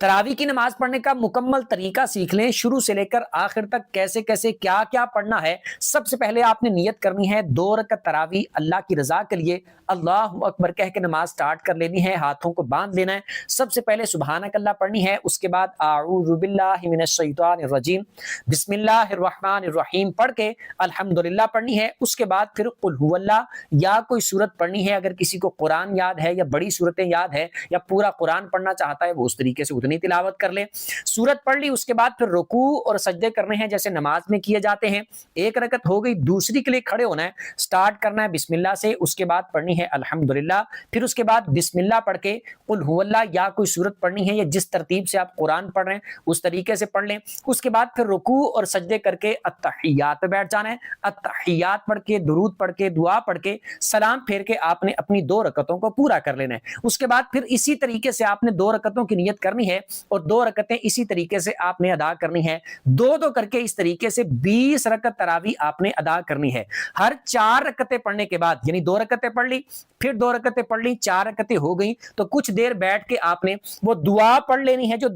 तरावी की नमाज पढ़ने का मुकम्मल तरीका सीख लें, शुरू से लेकर आखिर तक कैसे कैसे क्या क्या पढ़ना है। सबसे पहले आपने नियत करनी है 2 रकत तरावी अल्लाह की रजा के लिए, अल्लाह अकबर कह के नमाज स्टार्ट कर लेनी है, हाथों को बांध लेना है। सबसे पहले सुबहानक अल्लाह पढ़नी है, उसके बाद आऊज़ु बिल्लाहि मिनश शैतानिर रजीम बिस्मिल्लाहिर रहमानिर रहीम पढ़ के अल्हम्दुलिल्लाह पढ़नी है। उसके बाद फिर कुल हुवल्लाह या कोई सूरत पढ़नी है। अगर किसी को कुरान याद है या बड़ी सूरतें याद है या पूरा कुरान पढ़ना चाहता है, वो उस तरीके से उतनी तिलावत कर ले। सूरत पढ़ ली, उसके बाद फिर रुकू और सजदे करने हैं जैसे नमाज में किए जाते हैं। 1 रकत हो गई, दूसरी के लिए खड़े होना है, स्टार्ट करना है बिस्मिल्लाह से, उसके बाद पढ़नी है अल्हम्दुलिल्लाह, फिर उसके बाद बिस्मिल्लाह पढ़ के कुल हुवल्लाह या कोई सूरत पढ़नी है, या जिस तरतीब से आप कुरान पढ़ रहे हैं उस तरीके से पढ़ लें। उसके बाद फिर रुकू और सजदे करके अत्तहियात पे बैठ जाना है। अत्तहियात पढ़ के, दुरूद पढ़ के, दुआ पढ़ के, सलाम फेर के आपने अपनी 2 रकतों को पूरा कर लेना है। उसके बाद फिर इसी तरीके से आपने 2 रकतों की नियत करनी है और 2 रकतें इसी तरीके से आपने अदा करनी है। दो दो करके इस तरीके से 20 रकत तरावी आपने अदा करनी है। हर 4 रकतें पढ़ने के बाद, यानी 2 रकतें पढ़ ली, फिर 2 रकतें पढ़ ली, 4 रकतें हो गई, तो कुछ देर बैठ के आपने वो दुआ पढ़ लेनी है जो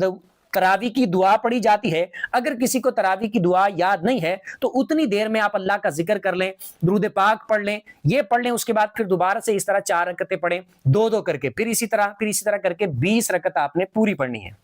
तरावी की दुआ पढ़ी जाती है। अगर किसी को तरावी की दुआ याद नहीं है तो उतनी देर में आप अल्लाह का जिक्र कर लें, दुरूद पाक पढ़ लें, ये पढ़ लें। उसके बाद फिर दोबारा से इस तरह 4 रकतें पढ़ें, दो दो करके, फिर इसी तरह करके 20 रकत आपने पूरी पढ़नी है।